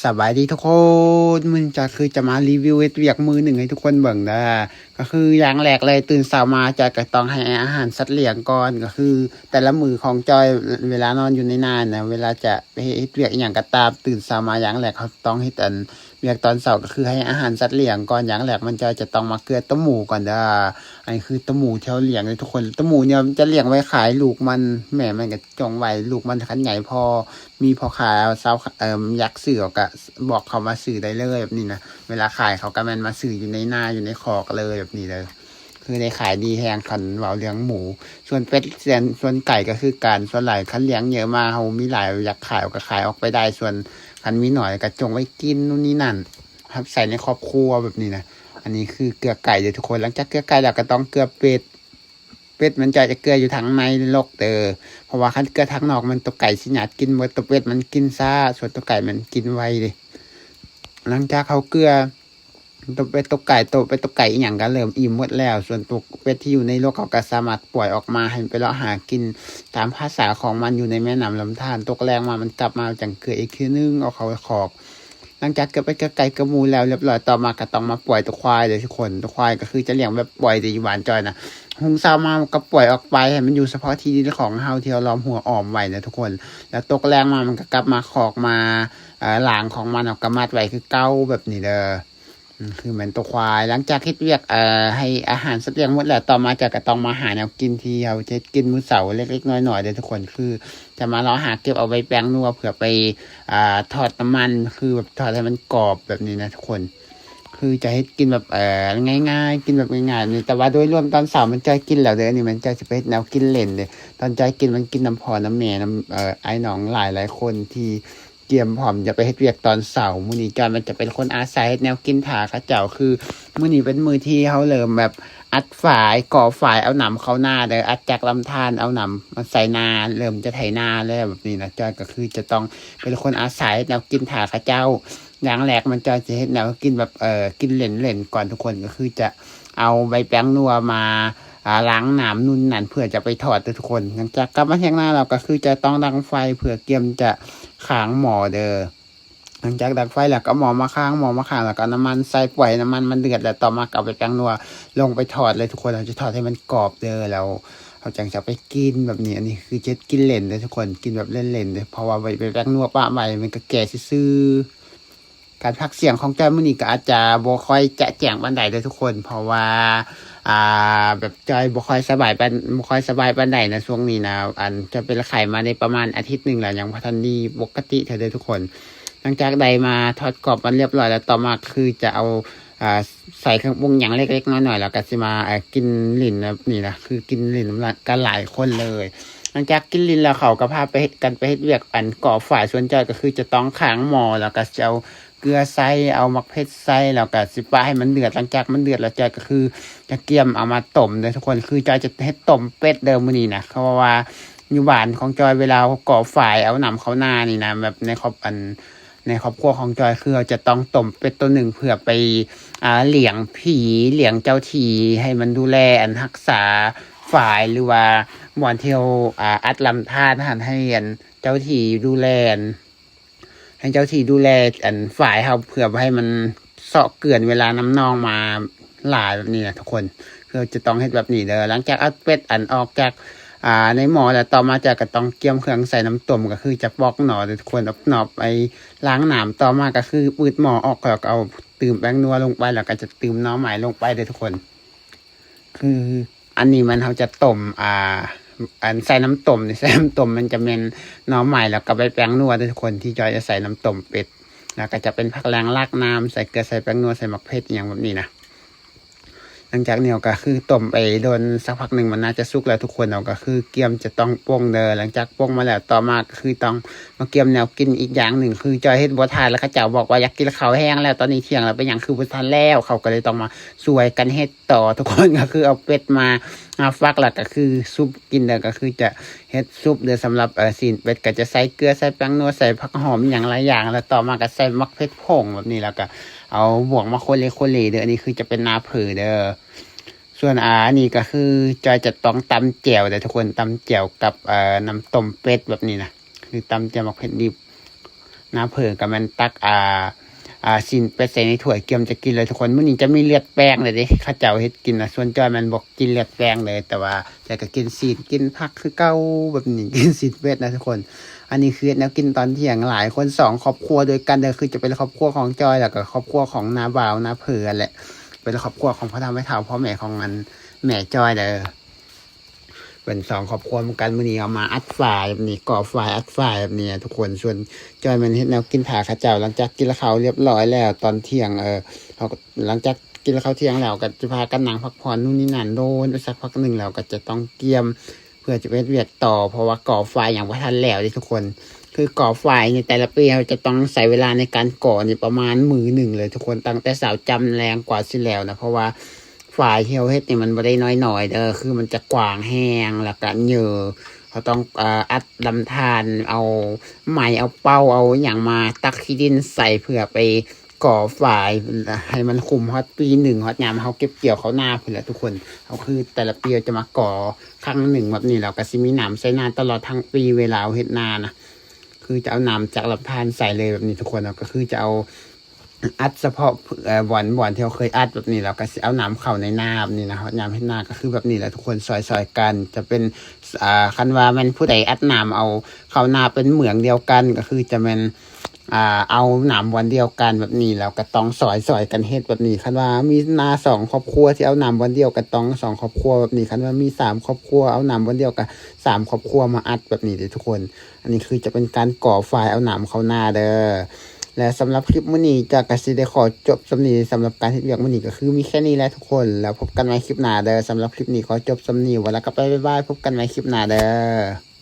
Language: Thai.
สบายดีทุกคนมันจะคือจะมารีวิวเฮ็ดเวียกมือหนึ่งให้ทุกคนเบิ่งนะก็คืออย่างแรกเลยตื่นเช้ามาจอยก็ต้องให้อาหารสัตว์เลี้ยงก่อนก็คือแต่ละมือของจอยเวลานอนอยู่ในนานะเวลาจะไปเฮ็ดเวียกอหย่างก็ตามตื่นเช้ามาอย่างแรกเขาต้องเฮ็ดเวียกตอนเช้าก็คือให้อาหารสัตว์เลี้ยงก่อนอย่างแรกมันจะต้องมาเกลือต้มหมูก่อนอันนี้คือต้มหมูที่เขาเลี้ยงเลยทุกคนต้มหมูเนี่ยมันจะเลี้ยงไว้ขายลูกมันแม่มันก็จงไว้ลูกมันคันใหญ่พอ มีพอขายเอาเซาอยากสื่อก็บอกเขามาสื่อได้เลยแบบนี้นะเวลาขายเขาก็แมันมาสื่ออยู่ในหน้าอยู่ในคอกเลยแบบนี้เลยคือได้ขายดีแหงคันเว้าเลี้ยงหมูส่วนเป็ดส่วนไก่ก็คือการส่วนหลายคันเลี้ยงเยอะมากเขามีหลายอยากขายก็ขายออกไปได้ส่วนคันมีหน่อยก็จงไว้กินนู่นนี่นั่นครับใส่ในครอบครัวแบบนี้นะอันนี้คือเกลือไก่เดี๋ยวทุกคนหลังจากเกลือไก่แล้วก็ต้องเกลือเป็ดมันจะเกลืออยู่ทางในโลกเพราะว่าคันเกลือทางนอกมันตัวไก่สิหยาดกินหมดตัวเป็ดมันกินซ่าส่วนตัวไก่มันกินไวเลยหลังจากเขาเกลือตัวเป็ดตัวไก่อีหยังก็เริ่มอิ่มหมดแล้วส่วนตัวเป็ดที่อยู่ในโลกเขาก็สามารถปล่อยออกมาให้ไปเลาะหากินตามภาษาของมันอยู่ในแม่น้ำลำธารตกแรงมามันกลับมาจังเกลืออีกทีนึงเอาเขาขอกหลังจากเกิดไปเกิดไก่กระมูแล้วเรียบร้อยต่อมาก็ต้องมาปล่อยตัวควายเลยทุกคนตัวควายก็คือจะเลี้ยงแบบปล่อยแต่อยู่หวานจอยนะ หุงซาวมาก็ปล่อยออกไปให้มันอยู่เฉพาะที่ดินของเฮาที่เราล้อมหัวอ้อมไว้นะทุกคนแล้วตกแรงมามันก็กลับมาคอกมาหลางของมันออกกระมัดไว้คือเก้าแบบนี้เด้อคือเหมือนตัวควายหลังจากเฮ็ดเวียกให้อาหารสัตว์เลี้ยงหมดแล้วต่อมาจะก็ต้องมาหาแนวกินที่เฮาจะกินมื้อเช้าเล็กๆน้อยๆเด้อทุกคนคือจะมาเลาะหาเก็บเอาไว้แป้งนัวเผื่อไปทอดน้ำมันคือแบบทอดให้มันกรอบแบบนี้นะทุกคน คือจะให้กินแบบง่ายๆกินแบบง่ายๆนี่แต่ว่าโดยรวมตอนเสาร์มันจะกินแล้วเด้อนี่มันจะเป็นแนวกินเล่นเลยตอนใจกินมันกินน้ำพอน้ำแม่น้ำไอ้น้องหลายคนที่เตรียมพร้อมจะไปเฮ็ดเวียกตอนเสาร์มื้อนี้จอยมันจะเป็นคนอาศัยแนวกินถาเขาเจ้าคือมื้อนี้เป็นมื้อที่เขาเริ่มแบบอัดฝายก่อฝายเอาหนำเข้าหน้าเด้ออัดจากลำธารเอาหนำมาใส่นาเริ่มจะไถนาแล้วแบบนี้นะจอยก็คือจะต้องเป็นคนอาศัยแนวกินถาเขาเจ้า อย่างแรกมันจะเห็นแนวกินแบบกินเล่นก่อนทุกคนก็คือจะเอาใบแป้งนัวมาล้างน้ำนุ่นนั่นเพื่อจะไปทอดทุกคนหลังจากกลับมาแทงหน้าเราก็คือจะต้องดังไฟเพื่อเกียมจะค้างหม้อเด้อหลังจากดังไฟแล้วก็หม้อมาค้างแล้วก็น้ำมันใส่ปล่อยน้ำมันมันเดือดแล้วต่อมาเอาใบแป้งนัวลงไปทอดเลยทุกคนเราจะทอดให้มันกรอบเด้อแล้วเราจังจะไปกินแบบนี้อันนี้คือเจ็ดกินเล่นเลยทุกคนกินแบบเล่นๆเลยเพราะว่าใบแป้งนัวป้าใบมันก็แก่ซื่อ การพักเสียงของจอยมื้อนี้ก็อาจจะบ่ค่อยจะแจ้งปานใดเด้อทุกคนเพราะว่าแบบจอยบ่ค่อยสบายปานใดนะช่วงนี้นะจะเป็นไข้มาในประมาณอาทิตย์หนึ่งแล้วยังบ่ทันดีปกติเท่าเด้อทุกคนหลังจากใดมาทอดกรอบมันเรียบร้อยแล้วต่อมาคือจะเอาใส่เครื่องปรุงหยังเล็กๆน้อยๆแล้วก็สิมากินลิ้นแบบนี้นะคือกินลิ้นกันหลายคนเลยหลังจากกินลิ้นแล้วเขาก็พาไปเฮ็ดไปเฮ็ดเวียกก่อฝ่ายส่วนจอยก็คือจะต้องค้างหม้อแล้วก็จะเอา เกลือใส่เอามักเพชรใส่แล้วก็สิปะให้มันเดือดหลังจากมันเดือดแล้วจอยก็คือจะเกี่ยมเอามาต้มเลยทุกคนคือจอยจะเฮ็ดต้มเป็ดเดิมมื้อนี้นะเพราะว่าอยู่บ้านของจอยเวลาก่อฝ่ายเอาหนำเข้าหน้านี่นะแบบในครอบครัวของจอยคือเราจะต้องต้มเป็ดตัวหนึ่งเพื่อไปเลี้ยงผีเลี้ยงเจ้าที่ให้มันดูแลรักษาฝ่ายหรือว่าบ่อนเที่ยวอัดลำธารให้เจ้าที่ดูแล ให้เจ้าที่ดูแลฝ่ายเขาเผื่อให้มันเสาะเกลื่อนเวลาน้ำนองมาหลายแบบนี้นะทุกคนคือจะต้องให้แบบนี้เด้อหลังจากเอาเป็ดออกจากในหม้อแล้วต่อมาจะก็ต้องเกี่ยมเครื่องใส่น้ำต้มก็คือจะปอกหน่อทุกคนเอาหน่อไปล้างน้ำต่อมาก็คือปืดหม้อออกแล้วก็เอาตื่มแป้งนัวลงไปแล้วก็จะตื่มหน่อใหม่ลงไปเด้อทุกคนคืออันนี้มันเขาจะต้มใส่น้ำต้มใส่น้ำต้มมันจะเป็นหน่อไม้แล้วก็ใบแป้งนัวทุกคนที่จอยจะใส่น้ำต้มเป็ดแล้วก็จะเป็นผักแรงรากน้ำใส่เกลือใส่แป้งนัวใส่หมักเพชรอย่างแบบนี้นะหลังจากนี้ก็คือต้มไปโดนสักพักหนึ่งมันน่าจะสุกแล้วทุกคนก็คือเกี๊ยมจะต้องป่งเด้อหลังจากป่งมาแล้วต่อมาก็คือต้องมาเกี๊ยมแนวกินอีกอย่างหนึ่งคือจอยเฮ็ดบ่ทานแล้วเขาเจ้าบอกว่าอยากกินข้าวแห้งแล้วตอนนี้เที่ยงแล้วเป็นอย่างคือบ่ทันแล้วเขาก็เลยต้องมาช่วยกันเฮ็ดต่อทุกคนก็คือเอาเป็ดมาฟักแล้วก็คือซุปกินแล้วก็คือจะเฮ็ดซุปเด้อสำหรับซีนเป็ดก็จะใส่เกลือใส่แป้งนัวใส่ผักหอมอย่างหลายอย่างแล้วต่อมาก็ใส่มะเขือผงแบบนี้แล้วก็เอาบวกมาโคเลเด้ออันนี้คือจะเป็นนาผือเด้อส่วนนี่ก็คือจอยจะต้องตำแจ่วเด้อทุกคนตำแจ่วกับน้ำต้มเป็ดแบบนี้นะคือตำแจ่วมะเขือดิบ น้าเผิงกับมันตักสินไปใส่ในถ้วยเกียมจะกินเลยทุกคนมื้อนี้จะมีเลือดแป้งเลยเด้ข้าเจ้าเฮ็ดกินนะส่วนจอยมันบอกกินเลือดแป้งเลย แต่ว่าแต่ก็กินซีนกินผักคือเก่าแบบนี้กินซีนเป็ดนะทุกคน อันนี้คือแนวกินตอนเที่ยงหลายคน2ครอบครัวโดยกันก็คือจะเป็นครอบครัวของจอยแล้วก็ครอบครัวของน้าบ่าวน้าเผิงแหละเป็นครอบครัวของพ่อเฒ่าแม่เฒ่าพ่อแม่ของมันแม่จอยเด้อเป็น2ครอบครัวเหมือนกันมื้อนี้เอามาอัดฝายแบบนี้ก่อฝายอัดฝายแบบนี้ทุกคนส่วนจอยมันเฮ็ดแนวกินถาข้าเจ้าหลังจากกินข้าวเรียบร้อยแล้วตอนเที่ยงเขาหลังจากกินข้าวเที่ยงแล้วก็จะพากันนั่งพักผ่อนนู่นนี่นั่นโดนไปสักพักนึงแล้วก็จะต้องเตรียมเพื่อจะไปเวียดต่อเพราะว่าก่อไฟอย่างบ่ทันแล้วทุกคนคือก่อไฟในแต่ละปีเราจะต้องใช้เวลาในการก่อนี่ประมาณมื้อหนึ่งเลยทุกคนตั้งแต่เช้าจำแรงกว่าสิแล้วนะเพราะว่าฝ่ายเฮียวเฮ็ดนี่มันบ่ได้น้อยๆคือมันจะกว้างแห้งแล้วก็เยอะเขาต้องอัดลำธารเอาไม้เอาเป้าเอาอย่างมาตักขี้ดินใส่เพื่อไปก่อฝ่ายให้มันคุมฮอดปีหนึ่งฮอดยามเขาเก็บเกี่ยวเขาหน้าพุ่นแหละทุกคนเขาคือแต่ละปีจะมาก่อครั้งหนึ่งแบบนี้แล้วก็สิมีน้ำใส่นาตลอดทั้งปีเวลาเฮ็ดนานะคือจะเอาน้ำจากลำธารใส่เลยแบบนี้ทุกคนก็คือจะเอาอัดเฉพาะบ่อนที่เขาเคยอัดแบบนี้แล้วก็สิเอาน้ำเข้าในนาแบบนี้นะครับน้ำให้นาก็คือแบบนี้แหละทุกคนซอยๆกันจะเป็นคันว่ามันผู้ใดอัดน้ำเอาเข้านาเป็นเหมืองเดียวกันก็คือจะเป็นเอาหนามวันเดียวกันแบบนี้แล้วก็ต้องซอยกันเฮ็ดแบบนี้คันว่ามีนา2ครอบครัวที่เอาหนามวันเดียวกันต้อง2ครอบครัวแบบนี้คันว่ามี3ครอบครัวเอาหนามวันเดียวกัน3ครอบครัวมาอัดแบบนี้เด้อทุกคนอันนี้คือจะเป็นการก่อไฟเอาหนามเข้าหน้าเด้อและสำหรับคลิปมื้อนี้จะก็สิได้ขอจบสำนี้สำหรับการเฮ็ดเวียกมื้อนี้ก็คือมีแค่นี้แหละทุกคนแล้วพบกันใหม่คลิปหน้าเด้อสำหรับคลิปนี้ขอจบสำนี้ไว้แล้วก็บ๊ายบายพบกันใหม่คลิปหน้าเด้อ